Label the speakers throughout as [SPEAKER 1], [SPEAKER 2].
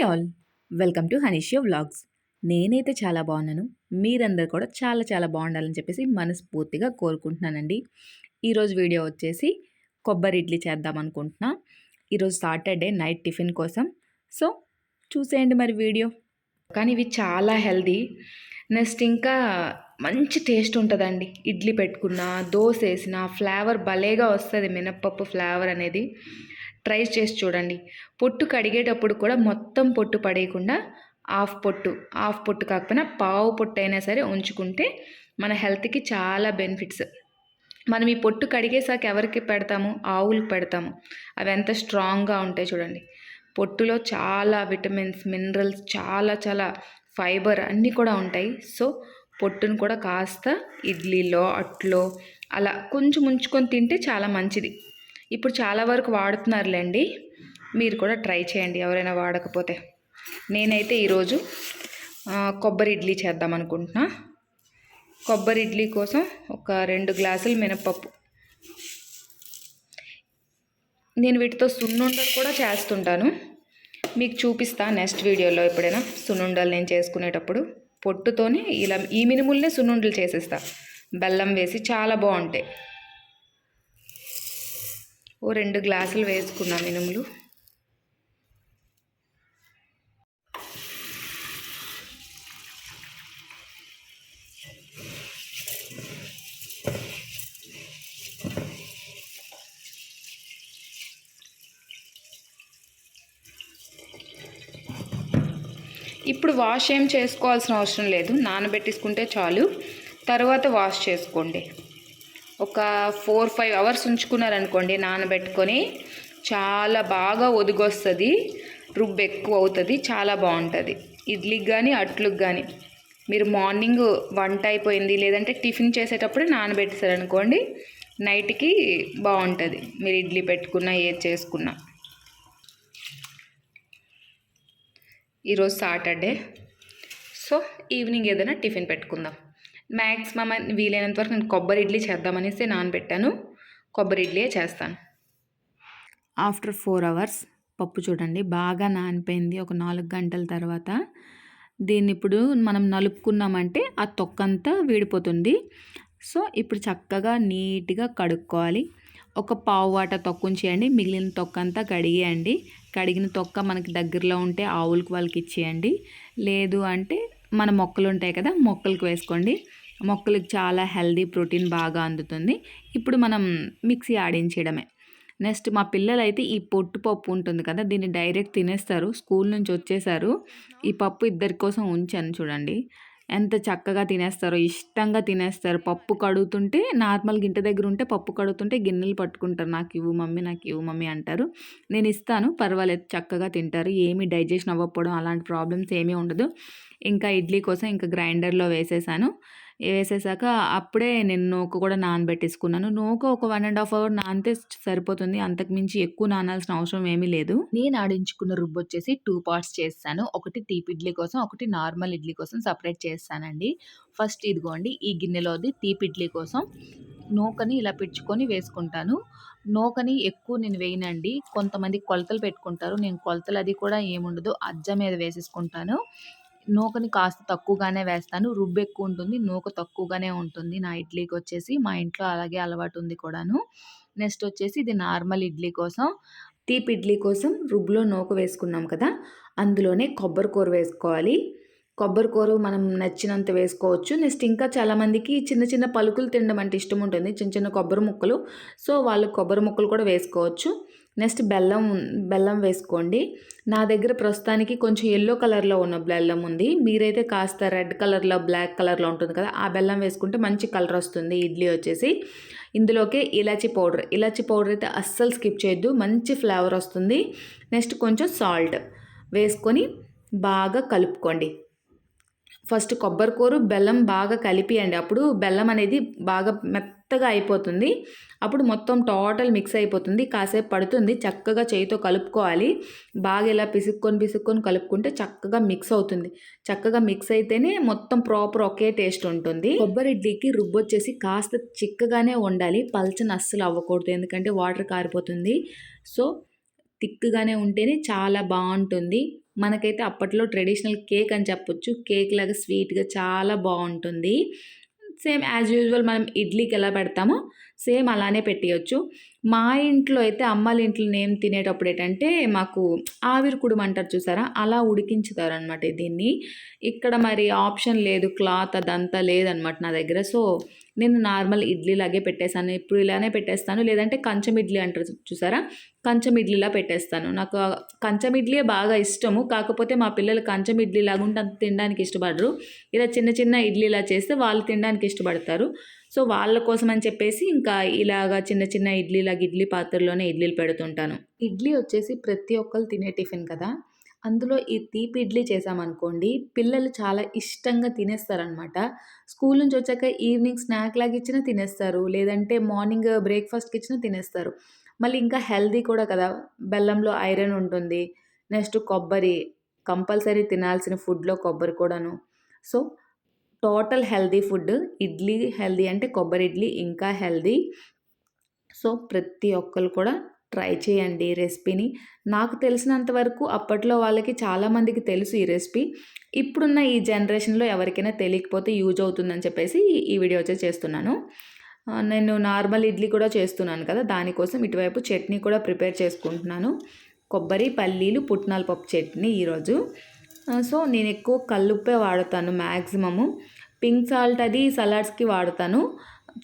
[SPEAKER 1] Hi all, welcome to Hanishia vlogs. నేనైతే చాలా బాగున్నాను. మీరందరూ కూడా చాలా చాలా బాగుండాలని చెప్పేసి మనస్ఫూర్తిగా కోరుకుంటున్నానండి. ఈరోజు వీడియో వచ్చేసి కొబ్బరి ఇడ్లీ చేద్దాం అనుకుంటున్నా. ఈరోజు సాటర్డే నైట్ టిఫిన్ కోసం. సో చూసేయండి మరి వీడియో. కానీ ఇవి చాలా హెల్దీ. నెక్స్ట్ ఇంకా మంచి టేస్ట్ ఉంటుందండి. ఇడ్లీ పెట్టుకున్నా, దోశ వేసిన ఫ్లేవర్ భలేగా వస్తుంది. మినప్పప్పు ఫ్లేవర్ అనేది ట్రై చేసి చూడండి. పొట్టు కడిగేటప్పుడు కూడా మొత్తం పొట్టు పడేయకుండా హాఫ్ పొట్టు కాకపోయినా పావు పొట్టు అయినా సరే ఉంచుకుంటే మన హెల్త్కి చాలా బెనిఫిట్స్. మనం ఈ పొట్టు కడిగేసాక ఎవరికి పెడతాము? ఆవులకు పెడతాము. అవి ఎంత స్ట్రాంగ్గా ఉంటాయి చూడండి. పొట్టులో చాలా విటమిన్స్, మినరల్స్, చాలా చాలా ఫైబర్ అన్నీ కూడా ఉంటాయి. సో పొట్టును కూడా కాస్త ఇడ్లీలో, అట్లో అలా కొంచెం ఉంచుకొని తింటే చాలా మంచిది. ఇప్పుడు చాలా వరకు వాడుతున్నారులేండి. మీరు కూడా ట్రై చేయండి ఎవరైనా వాడకపోతే. నేనైతే ఈరోజు కొబ్బరి ఇడ్లీ చేద్దాం అనుకుంటున్నా. కొబ్బరి ఇడ్లీ కోసం ఒక 2 గ్లాసులు మినపప్పు. నేను వీటితో సున్నుండలు కూడా చేస్తుంటాను. మీకు చూపిస్తా నెక్స్ట్ వీడియోలో. ఎప్పుడైనా సున్నుండలు నేను చేసుకునేటప్పుడు పొట్టుతోనే ఇలా ఈ మినుములనే సున్నుండలు చేసేస్తా. బెల్లం వేసి చాలా బాగుంటాయి. ఓ 2 గ్లాసులు వేసుకున్నా మినుములు. ఇప్పుడు వాష్ ఏం చేసుకోవాల్సిన అవసరం లేదు, నానబెట్టేసుకుంటే చాలు. తర్వాత వాష్ చేసుకోండి. ఒక 4-5 అవర్స్ ఉంచుకున్నారనుకోండి నానబెట్టుకొని, చాలా బాగా ఒదిగొస్తుంది. రుబ్బు ఎక్కువ అవుతుంది, చాలా బాగుంటుంది. ఇడ్లీకి కానీ అట్లకు కానీ మీరు మార్నింగ్ వంట అయిపోయింది లేదంటే టిఫిన్ చేసేటప్పుడు నానబెట్టేసారనుకోండి, నైట్కి బాగుంటుంది. మీరు ఇడ్లీ పెట్టుకున్నా ఏది చేసుకున్నా. ఈరోజు సాటర్డే, సో ఈవినింగ్ ఏదైనా టిఫిన్ పెట్టుకుందాం. మ్యాక్సిమం వీలైనంత వరకు నేను కొబ్బరి ఇడ్లీ చేద్దామనేసి నానబెట్టాను. కొబ్బరి ఇడ్లీయే చేస్తాను. ఆఫ్టర్ 4 అవర్స్ పప్పు చూడండి బాగా నానిపోయింది. ఒక 4 గంటల తర్వాత దీన్ని ఇప్పుడు మనం నలుపుకున్నామంటే ఆ తొక్కంతా వీడిపోతుంది. సో ఇప్పుడు చక్కగా నీట్గా కడుక్కోవాలి. ఒక పావు వాట తొక్క ఉంచేయండి, మిగిలిన తొక్క అంతా కడిగేయండి. కడిగిన తొక్క మనకి దగ్గరలో ఉంటే ఆవులకి వాళ్ళకి ఇచ్చేయండి. లేదు అంటే మన మొక్కలు ఉంటాయి కదా, మొక్కలకు వేసుకోండి. మొక్కలకు చాలా హెల్దీ, ప్రోటీన్ బాగా అందుతుంది. ఇప్పుడు మనం మిక్సీ ఆడించడమే. నెక్స్ట్ మా పిల్లలు అయితే ఈ పొట్టు పప్పు ఉంటుంది కదా, దీన్ని డైరెక్ట్ తినేస్తారు. స్కూల్ నుంచి వచ్చేసారు. ఈ పప్పు ఇద్దరి కోసం ఉంచాను చూడండి, ఎంత చక్కగా తినేస్తారో, ఇష్టంగా తినేస్తారు. పప్పు కడుగుతుంటే నార్మల్గా ఇంటి దగ్గర ఉంటే పప్పు కడుగుతుంటే గిన్నెలు పట్టుకుంటారు. నాకు ఇవ్వు మమ్మీ, నాకు ఇవ్వు మమ్మీ అంటారు. నేను ఇస్తాను, పర్వాలేదు, చక్కగా తింటారు. ఏమీ డైజెషన్ అవ్వకపోవడం అలాంటి ప్రాబ్లమ్స్ ఏమీ ఉండదు. ఇంకా ఇడ్లీ కోసం ఇంకా గ్రైండర్లో వేసేసాక అప్పుడే నేను నూక కూడా నానబెట్టేసుకున్నాను. నూక ఒక 1.5 అవర్ నానితే సరిపోతుంది. అంతకుమించి ఎక్కువ నానాల్సిన అవసరం ఏమీ లేదు. నేను ఆడించుకున్న రుబ్బు వచ్చేసి 2 పార్ట్స్ చేస్తాను. ఒకటి తీపి ఇడ్లీ కోసం, ఒకటి నార్మల్ ఇడ్లీ కోసం సపరేట్ చేస్తానండి. ఫస్ట్ ఇదిగోండి, ఈ గిన్నెలోది తీపి ఇడ్లీ కోసం నూకని ఇలా పిచ్చుకొని వేసుకుంటాను. నూకని ఎక్కువ నేను వేయనండి. కొంతమంది కొలతలు పెట్టుకుంటారు. నేను కొలతలు అది కూడా ఏముండదు, అజ్జ మీద వేసేసుకుంటాను. నూకని కాస్త తక్కువగానే వేస్తాను. రుబ్బు ఎక్కువ ఉంటుంది, నూక తక్కువగానే ఉంటుంది. నా ఇడ్లీకి వచ్చేసి మా ఇంట్లో అలాగే అలవాటు ఉంది కూడాను. నెక్స్ట్ వచ్చేసి ఇది నార్మల్ ఇడ్లీ కోసం. తీపి ఇడ్లీ కోసం రుబ్బులో నూక వేసుకున్నాం కదా, అందులోనే కొబ్బరి కూర వేసుకోవాలి. కొబ్బరి కూర మనం నచ్చినంత వేసుకోవచ్చు. నెక్స్ట్ ఇంకా చాలామందికి చిన్న చిన్న పలుకులు తినడం అంటే ఇష్టం ఉంటుంది, చిన్న చిన్న కొబ్బరి ముక్కలు. సో వాళ్ళు కొబ్బరి ముక్కలు కూడా వేసుకోవచ్చు. నెక్స్ట్ బెల్లం వేసుకోండి. నా దగ్గర ప్రస్తుతానికి కొంచెం ఎల్లో కలర్లో ఉన్న బెల్లం ఉంది. మీరైతే కాస్త రెడ్ కలర్లో, బ్లాక్ కలర్లో ఉంటుంది కదా, ఆ బెల్లం వేసుకుంటే మంచి కలర్ వస్తుంది ఇడ్లీ వచ్చేసి. ఇందులోకే ఇలాచీ పౌడర్ అయితే అస్సలు స్కిప్ చేయొద్దు, మంచి ఫ్లేవర్ వస్తుంది. నెక్స్ట్ కొంచెం సాల్ట్ వేసుకొని బాగా కలుపుకోండి. ఫస్ట్ కొబ్బరి కూర బెల్లం బాగా కలిపియండి. అప్పుడు బెల్లం అనేది బాగా మెత్తగా అయిపోతుంది. అప్పుడు మొత్తం టోటల్ మిక్స్ అయిపోతుంది. కాసేపు పడుతుంది, చక్కగా చేయితో కలుపుకోవాలి. బాగా ఇలా పిసుక్కొని కలుపుకుంటే చక్కగా మిక్స్ అవుతుంది. చక్కగా మిక్స్ అయితేనే మొత్తం ప్రాపర్ ఒకే టేస్ట్ ఉంటుంది. కొబ్బరి ఇడ్లీకి రుబ్బు వచ్చేసి కాస్త చిక్కగానే ఉండాలి, పల్చని అస్సలు అవ్వకూడదు, ఎందుకంటే వాటర్ కారిపోతుంది. సో థిక్గానే ఉంటేనే చాలా బాగుంటుంది. మనకైతే అప్పట్లో ట్రెడిషనల్ కేక్ అని చెప్పొచ్చు. కేక్ లాగా స్వీట్‌గా చాలా బావుంటుంది. సేమ్ యాజ్ యూజువల్ మనం ఇడ్లీకి ఎలా పెడతామో సేమ్ అలానే పెట్టేయొచ్చు. మా ఇంట్లో అయితే అమ్మాళ్ళ ఇంట్లో నేను తినేటప్పుడు ఏంటంటే మాకు ఆవిరి కుడుము అంటారు చూసారా? అలా ఉడికించుతారనమాట దీన్ని. ఇక్కడ మరి ఆప్షన్ లేదు. క్లాత్ అదంతా లేదనమాట నా దగ్గర. సో, నేను నార్మల్ ఇడ్లీలాగే పెట్టేసాను. ఇప్పుడు ఇలానే పెట్టేస్తాను. లేదంటే కంచం ఇడ్లీ అంటారు చూసారా? కంచం ఇడ్లీలా పెట్టేస్తాను. నాకు కంచం ఇడ్లీయే బాగా ఇష్టము. కాకపోతే మా పిల్లలు కంచం ఇడ్లీలాగా ఉంటే అంత తినడానికి ఇష్టపడరు. ఇలా చిన్న చిన్న ఇడ్లీలా చేస్తే వాళ్ళు తినడానికి ఇష్టపడతారు. సో, వాళ్ళ కోసం అని చెప్పేసి ఇంకా ఇలాగా చిన్న చిన్న ఇడ్లీలాగా ఇడ్లీ పాత్రలోనే ఇడ్లీలు పెడుతుంటాను. ఇడ్లీ వచ్చేసి ప్రతి ఒక్కళ్ళు తినే టిఫిన్ కదా! అందులో ఈ తీపి ఇడ్లీ చేశామనుకోండి, పిల్లలు చాలా ఇష్టంగా తినేస్తారనమాట. స్కూల్ నుంచి వచ్చాక ఈవినింగ్ స్నాక్ లాగా ఇచ్చినా తినేస్తారు. లేదంటే మార్నింగ్ బ్రేక్‌ఫాస్ట్‌కి ఇచ్చినా తినేస్తారు. మళ్ళీ ఇంకా హెల్తీ కూడా కదా! బెల్లంలో ఐరన్ ఉంటుంది. నెక్స్ట్ కొబ్బరి కంపల్సరీ తినాల్సిన ఫుడ్‌లో కొబ్బరి కూడాను. So, total healthy food. Idli healthy అంటే కొబ్బరి ఇడ్లీ ఇంకా హెల్తీ. సో, ప్రతి ఒక్కళ్ళు కూడా ట్రై చేయండి ఈ రెసిపీని. నాకు తెలిసినంత వరకు అప్పట్లో వాళ్ళకి చాలామందికి తెలుసు ఈ రెసిపీ. ఇప్పుడున్న ఈ జనరేషన్‌లో ఎవరికైనా తెలియకపోతే యూజ్ అవుతుందని చెప్పేసి ఈ వీడియో వచ్చేసి చేస్తున్నాను. నేను నార్మల్ ఇడ్లీ కూడా చేస్తున్నాను కదా! దానికోసం ఇటువైపు చట్నీ కూడా ప్రిపేర్ చేసుకుంటున్నాను. కొబ్బరి, పల్లీలు, పుట్నాల పప్పు చట్నీ ఈరోజు. సో, నేను ఎక్కువ కల్లుప్పే వాడతాను మ్యాక్సిమము. పింక్ సాల్ట్ అది సలాడ్స్‌కి వాడతాను.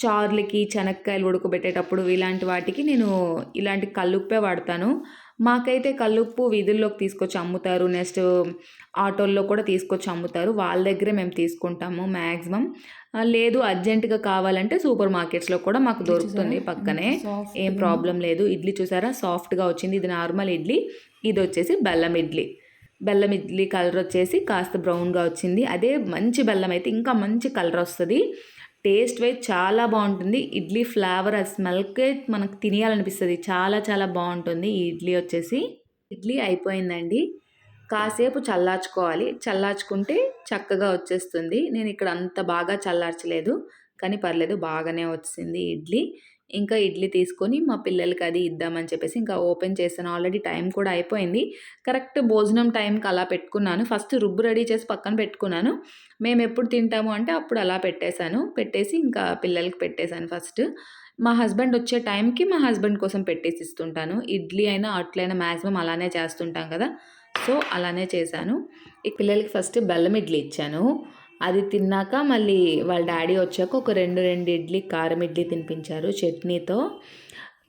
[SPEAKER 1] చారులకి, చెనక్కాయలు ఉడకబెట్టేటప్పుడు ఇలాంటి వాటికి నేను ఇలాంటి కల్లుప్పే వాడతాను. మాకైతే కల్లుప్పు వీధుల్లోకి తీసుకొచ్చి అమ్ముతారు. నెక్స్ట్ ఆటోల్లో కూడా తీసుకొచ్చి అమ్ముతారు. వాళ్ళ దగ్గరే మేము తీసుకుంటాము మ్యాక్సిమం. లేదు అర్జెంట్‌గా కావాలంటే సూపర్ మార్కెట్స్‌లో కూడా మాకు దొరుకుతుంది పక్కనే. ఏం ప్రాబ్లమ్ లేదు. ఇడ్లీ చూసారా సాఫ్ట్‌గా వచ్చింది. ఇది నార్మల్ ఇడ్లీ. ఇదొచ్చేసి బెల్లం ఇడ్లీ. బెల్లం ఇడ్లీ కలర్ వచ్చేసి కాస్త బ్రౌన్‌గా వచ్చింది. అదే మంచి బెల్లం అయితే ఇంకా మంచి కలర్ వస్తది. టేస్ట్ వైజ్ చాలా బావుంటుంది. ఇడ్లీ ఫ్లేవర్ ఆ స్మెల్‌కే మనకు తినేయాలనిపిస్తది. చాలా చాలా బావుంటుంది ఈ ఇడ్లీ వచ్చేసి. ఇడ్లీ అయిపోయిందండి. కాసేపు చల్లార్చుకోవాలి. చల్లార్చుకుంటే చక్కగా వచ్చేస్తుంది. నేను ఇక్కడ అంత బాగా చల్లార్చలేదు. కానీ పర్లేదు బాగానే వచ్చింది ఇడ్లీ. ఇంకా ఇడ్లీ తీసుకొని మా పిల్లలకి అది ఇద్దామని చెప్పేసి ఇంకా ఓపెన్ చేశాను. ఆల్రెడీ టైం కూడా అయిపోయింది. కరెక్ట్ భోజనం టైంకి అలా పెట్టుకున్నాను. ఫస్ట్ రుబ్బు రెడీ చేసి పక్కన పెట్టుకున్నాను. మేము ఎప్పుడు తింటాము అంటే అప్పుడు అలా పెట్టేశాను. పెట్టేసి ఇంకా పిల్లలకి పెట్టేశాను ఫస్ట్. మా హస్బెండ్ వచ్చే టైంకి మా హస్బెండ్ కోసం పెట్టేసి ఇస్తుంటాను. ఇడ్లీ అయినా, అట్లైనా మ్యాక్సిమం అలానే చేస్తుంటాం కదా! సో, అలానే చేశాను. ఈ పిల్లలకి ఫస్ట్ బెల్లం ఇడ్లీ ఇచ్చాను. అది తిన్నాక మళ్ళీ వాళ్ళ డాడీ వచ్చాక ఒక 2 ఇడ్లీ కారం ఇడ్లీ తినిపించారు చట్నీతో.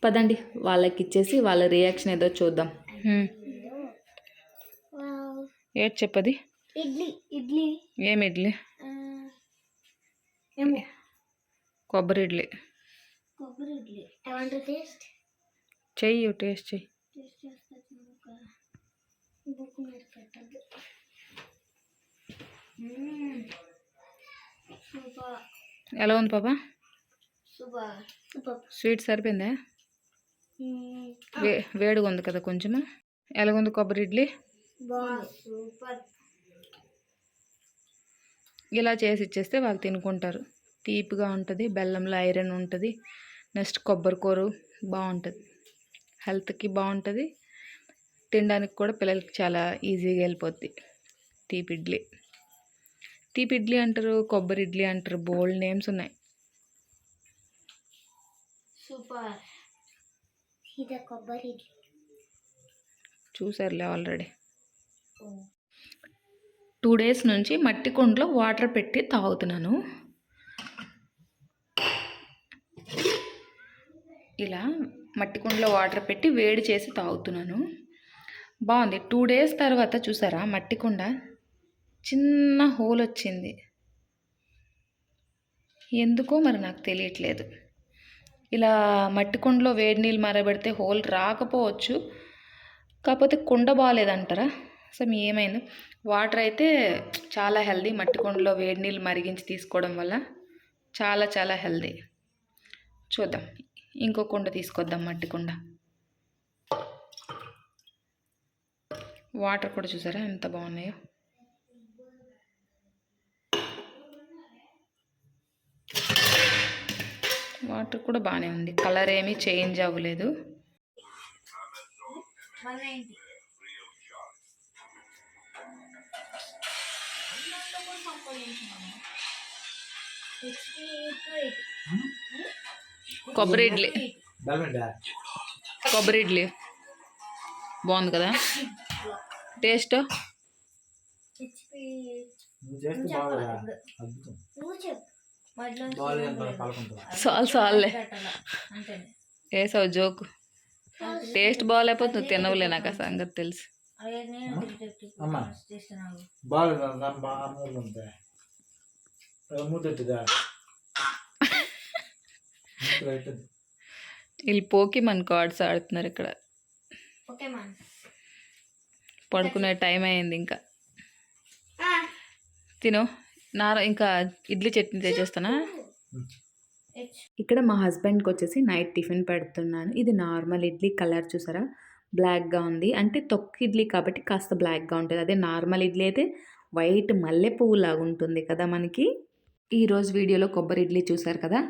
[SPEAKER 1] పదండి వాళ్ళకిచ్చేసి వాళ్ళ రియాక్షన్ ఏదో చూద్దాం. ఏటి చెప్పది?
[SPEAKER 2] ఇడ్లీ ఇడ్లీ
[SPEAKER 1] ఏం ఇడ్లీ? కొబ్బరి ఇడ్లీ.
[SPEAKER 2] కొబ్బరి idli. I want to taste.
[SPEAKER 1] చెయ్యి టేస్ట్ చెయ్యి.
[SPEAKER 2] టేస్ట్ చేస్తాను. బుక్ మీద పెట్టద్దు. సూపర్.
[SPEAKER 1] ఎలా ఉంది పాపా?
[SPEAKER 2] Super super.
[SPEAKER 1] స్వీట్ సరిపోయిందా? వేడిగా ఉంది కదా కొంచెము. ఎలాగుంది కొబ్బరి ఇడ్లీ?
[SPEAKER 2] బాగుంది. సూపర్.
[SPEAKER 1] ఇలా చేసి ఇచ్చేస్తే వాళ్ళు తినుకుంటారు. తీపిగా ఉంటుంది. బెల్లంలో ఐరన్ ఉంటుంది. నెక్స్ట్ కొబ్బరి కూర బాగుంటుంది. హెల్త్కి బాగుంటుంది. తినడానికి కూడా పిల్లలకి చాలా ఈజీగా వెళ్ళిపోద్ది. తీపి ఇడ్లీ. తీపి ఇడ్లీ అంటారు, కొబ్బరి ఇడ్లీ అంటారు. బోల్డ్ నేమ్స్ ఉన్నాయి.
[SPEAKER 2] సూపర్. ఇది కొబ్బరి ఇడ్లీ.
[SPEAKER 1] చూసారులే ఆల్రెడీ. 2 days నుంచి మట్టి కుండలో వాటర్ పెట్టి తాగుతున్నాను. ఇలా మట్టి కుండలో వాటర్ పెట్టి వేడి చేసి తాగుతున్నాను. బాగుంది. 2 days తర్వాత చూసారా మట్టి కుండ చిన్న హోల్ వచ్చింది. ఎందుకో మరి నాకు తెలియట్లేదు. ఇలా మట్టి కుండలో వేడి నీళ్ళు మరగబెడితే హోల్ రాకపోవచ్చు. కాకపోతే కుండ బాగాలేదంటారా? అసలు ఏమైంది? వాటర్ అయితే చాలా హెల్దీ. మట్టి కుండలో వేడి నీళ్ళు మరిగించి తీసుకోవడం వల్ల చాలా చాలా హెల్దీ. చూద్దాం, ఇంకో కుండ తీసుకొద్దాం. మట్టి కుండ వాటర్ కూడా చూసారా ఎంత బాగున్నాయో. వాటర్ కూడా బాగానే ఉంది. కలర్ ఏమీ చేంజ్ అవ్వలేదు. కొబ్బరి ఇడ్లీ కొబ్బరి ఇడ్లీ బాగుంది కదా టేస్ట్
[SPEAKER 3] నువ్వు చేస్తే బాగా అద్భుతం.
[SPEAKER 1] చాలే వేసావు జోకు టేస్ట్ బాగాలేకపోతే నువ్వు తినవులే నాకు ఆ సంగతి తెలుసు
[SPEAKER 3] అమ్మా బాగా మూడు ఉంటాయి మూతెట్టుదా
[SPEAKER 1] వీళ్ళు పోకి మన కార్డ్స్ ఆడుతున్నారు ఇక్కడ పడుకునే టైం అయింది ఇంకా తిను ఇంకా ఇడ్లీ చట్నీ తెచ్చేస్తానా ఇక్కడ మా హస్బెండ్కి వచ్చేసి నైట్ టిఫిన్ పెడుతున్నాను. ఇది నార్మల్ ఇడ్లీ కలర్ చూసారా బ్లాక్గా ఉంది అంటే తొక్కు ఇడ్లీ కాబట్టి కాస్త బ్లాక్గా ఉంటుంది. అదే నార్మల్ ఇడ్లీ అయితే వైట్ మల్లె పువ్వులాగా ఉంటుంది కదా మనకి. ఈరోజు వీడియోలో కొబ్బరి ఇడ్లీ చూసారు కదా.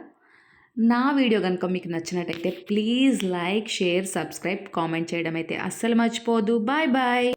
[SPEAKER 1] నా వీడియో కనుక మీకు నచ్చినట్టయితే please like share subscribe comment చేయడం అయితే అస్సలు మర్చిపోదు. Bye bye.